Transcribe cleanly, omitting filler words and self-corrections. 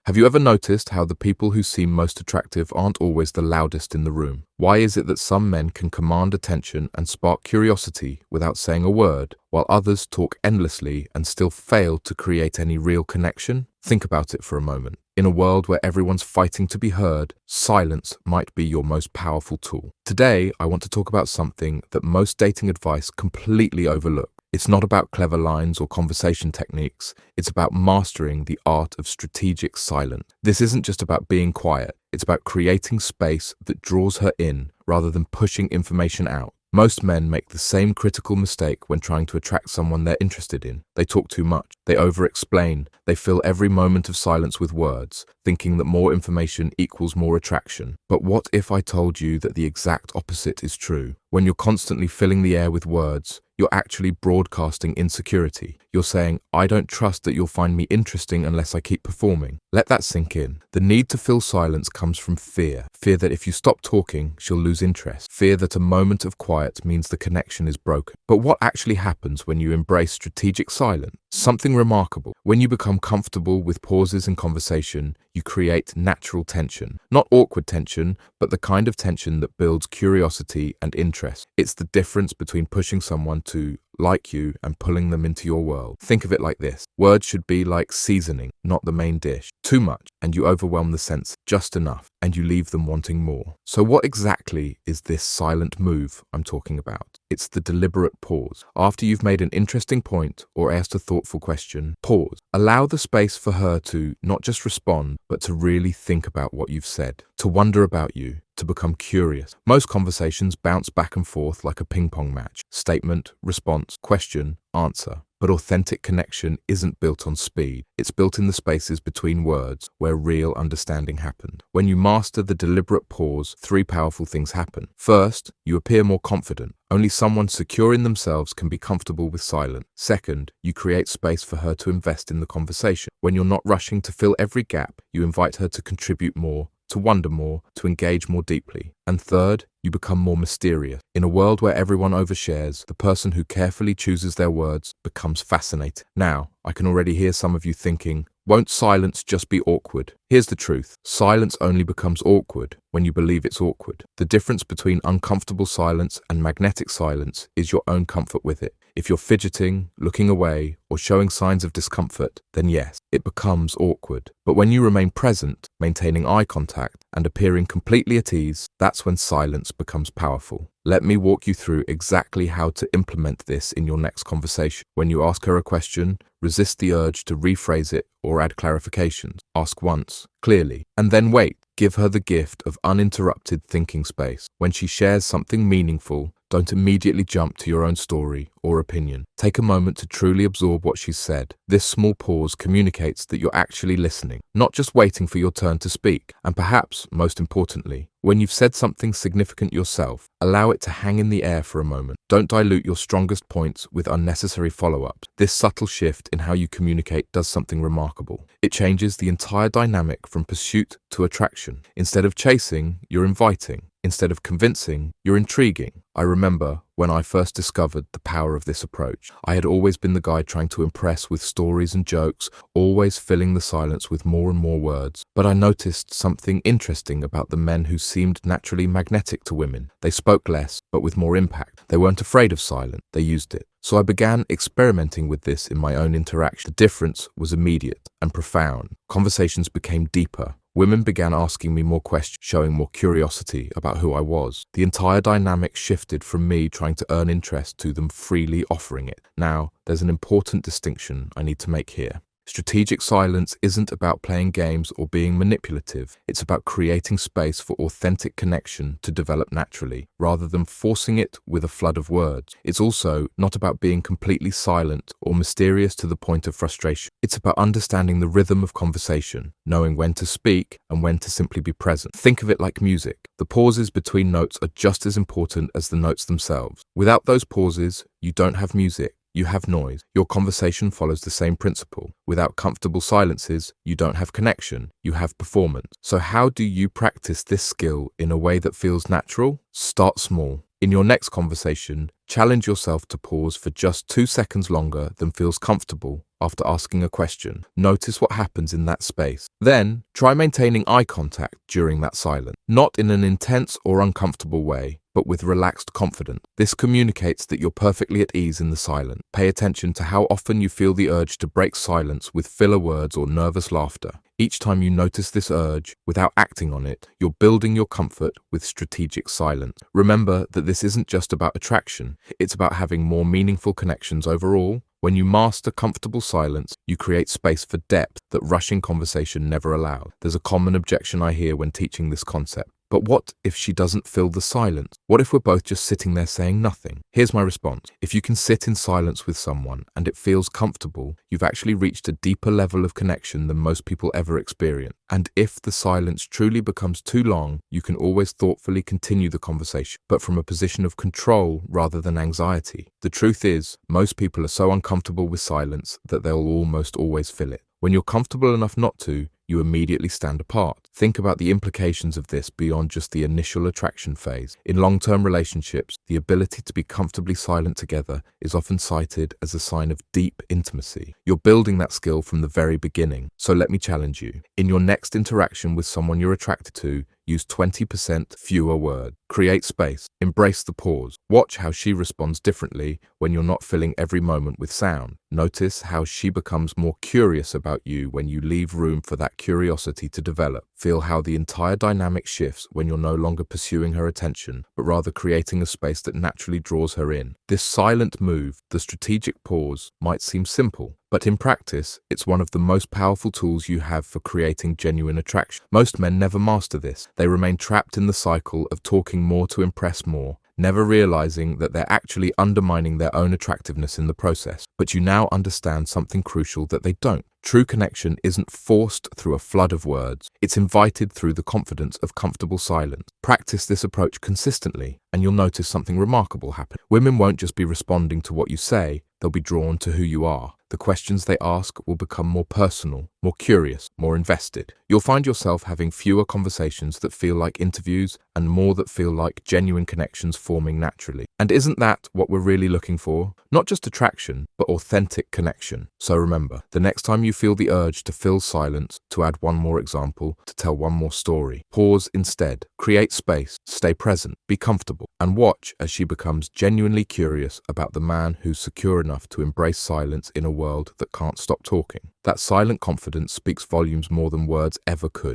Have you ever noticed how the people who seem most attractive aren't always the loudest in the room? Why is it that some men can command attention and spark curiosity without saying a word, while others talk endlessly and still fail to create any real connection? Think about it for a moment. In a world where everyone's fighting to be heard, silence might be your most powerful tool. Today, I want to talk about something that most dating advice completely overlook. It's not about clever lines or conversation techniques. It's about mastering the art of strategic silence. This isn't just about being quiet. It's about creating space that draws her in rather than pushing information out. Most men make the same critical mistake when trying to attract someone they're interested in. They talk too much. They over-explain. They fill every moment of silence with words, thinking that more information equals more attraction. But what if I told you that the exact opposite is true? When you're constantly filling the air with words, you're actually broadcasting insecurity. You're saying, I don't trust that you'll find me interesting unless I keep performing. Let that sink in. The need to fill silence comes from fear. Fear that if you stop talking, she'll lose interest. Fear that a moment of quiet means the connection is broken. But what actually happens when you embrace strategic silence? Something remarkable. When you become comfortable with pauses in conversation, you create natural tension. Not awkward tension, but the kind of tension that builds curiosity and interest. It's the difference between pushing someone to like you and pulling them into your world. Think of it like this. Words should be like seasoning, not the main dish. Too much, and you overwhelm the sense. Just enough, and you leave them wanting more. So what exactly is this silent move I'm talking about? It's the deliberate pause. After you've made an interesting point or asked a thoughtful question, pause. Allow the space for her to not just respond, but to really think about what you've said, to wonder about you, to become curious. Most conversations bounce back and forth like a ping-pong match. Statement, response, question, answer. But authentic connection isn't built on speed. It's built in the spaces between words where real understanding happened. When you master the deliberate pause, three powerful things happen. First, you appear more confident. Only someone secure in themselves can be comfortable with silence. Second, you create space for her to invest in the conversation. When you're not rushing to fill every gap, you invite her to contribute more, to wonder more, to engage more deeply. And third, you become more mysterious. In a world where everyone overshares, the person who carefully chooses their words becomes fascinating. Now, I can already hear some of you thinking, won't silence just be awkward? Here's the truth. Silence only becomes awkward when you believe it's awkward. The difference between uncomfortable silence and magnetic silence is your own comfort with it. If you're fidgeting, looking away, or showing signs of discomfort, then yes, it becomes awkward. But when you remain present, maintaining eye contact, and appearing completely at ease, that's when silence becomes powerful. Let me walk you through exactly how to implement this in your next conversation. When you ask her a question, resist the urge to rephrase it or add clarifications. Ask once, clearly, and then wait. Give her the gift of uninterrupted thinking space. When she shares something meaningful, don't immediately jump to your own story or opinion. Take a moment to truly absorb what she's said. This small pause communicates that you're actually listening, not just waiting for your turn to speak. And perhaps, most importantly, when you've said something significant yourself, allow it to hang in the air for a moment. Don't dilute your strongest points with unnecessary follow-ups. This subtle shift in how you communicate does something remarkable. It changes the entire dynamic from pursuit to attraction. Instead of chasing, you're inviting. Instead of convincing, you're intriguing. I remember when I first discovered the power of this approach. I had always been the guy trying to impress with stories and jokes, always filling the silence with more and more words. But I noticed something interesting about the men who seemed naturally magnetic to women. They spoke less, but with more impact. They weren't afraid of silence. They used it. So I began experimenting with this in my own interaction. The difference was immediate and profound. Conversations became deeper. Women began asking me more questions, showing more curiosity about who I was. The entire dynamic shifted from me trying to earn interest to them freely offering it. Now, there's an important distinction I need to make here. Strategic silence isn't about playing games or being manipulative. It's about creating space for authentic connection to develop naturally, rather than forcing it with a flood of words. It's also not about being completely silent or mysterious to the point of frustration. It's about understanding the rhythm of conversation, knowing when to speak and when to simply be present. Think of it like music. The pauses between notes are just as important as the notes themselves. Without those pauses, you don't have music. You have noise. Your conversation follows the same principle. Without comfortable silences, you don't have connection. You have performance. So how do you practice this skill in a way that feels natural? Start small. In your next conversation, Challenge yourself to pause for just 2 seconds longer than feels comfortable after asking a question. Notice what happens in that space. Then, try maintaining eye contact during that silence, not in an intense or uncomfortable way, but with relaxed confidence. This communicates that you're perfectly at ease in the silence. Pay attention to how often you feel the urge to break silence with filler words or nervous laughter. Each time you notice this urge, without acting on it, you're building your comfort with strategic silence. Remember that this isn't just about attraction, it's about having more meaningful connections overall. When you master comfortable silence, you create space for depth that rushing conversation never allows. There's a common objection I hear when teaching this concept. But what if she doesn't fill the silence? What if we're both just sitting there saying nothing? Here's my response. If you can sit in silence with someone and it feels comfortable, you've actually reached a deeper level of connection than most people ever experience. And if the silence truly becomes too long, you can always thoughtfully continue the conversation, but from a position of control rather than anxiety. The truth is, most people are so uncomfortable with silence that they'll almost always fill it. When you're comfortable enough not to, you immediately stand apart. Think about the implications of this beyond just the initial attraction phase. In long-term relationships, the ability to be comfortably silent together is often cited as a sign of deep intimacy. You're building that skill from the very beginning. So let me challenge you. In your next interaction with someone you're attracted to, use 20% fewer words. Create space. Embrace the pause. Watch how she responds differently when you're not filling every moment with sound. Notice how she becomes more curious about you when you leave room for that curiosity to develop. Feel how the entire dynamic shifts when you're no longer pursuing her attention, but rather creating a space that naturally draws her in. This silent move, the strategic pause, might seem simple, but in practice, it's one of the most powerful tools you have for creating genuine attraction. Most men never master this. They remain trapped in the cycle of talking more to impress more, never realizing that they're actually undermining their own attractiveness in the process. But you now understand something crucial that they don't. True connection isn't forced through a flood of words. It's invited through the confidence of comfortable silence. Practice this approach consistently, and you'll notice something remarkable happen. Women won't just be responding to what you say, they'll be drawn to who you are. The questions they ask will become more personal, more curious, more invested. You'll find yourself having fewer conversations that feel like interviews and more that feel like genuine connections forming naturally. And isn't that what we're really looking for? Not just attraction, but authentic connection. So remember, the next time you feel the urge to fill silence, to add one more example, to tell one more story, pause instead, create space, stay present, be comfortable, and watch as she becomes genuinely curious about the man who's secure enough to embrace silence in a world that can't stop talking. That silent confidence speaks volumes more than words ever could.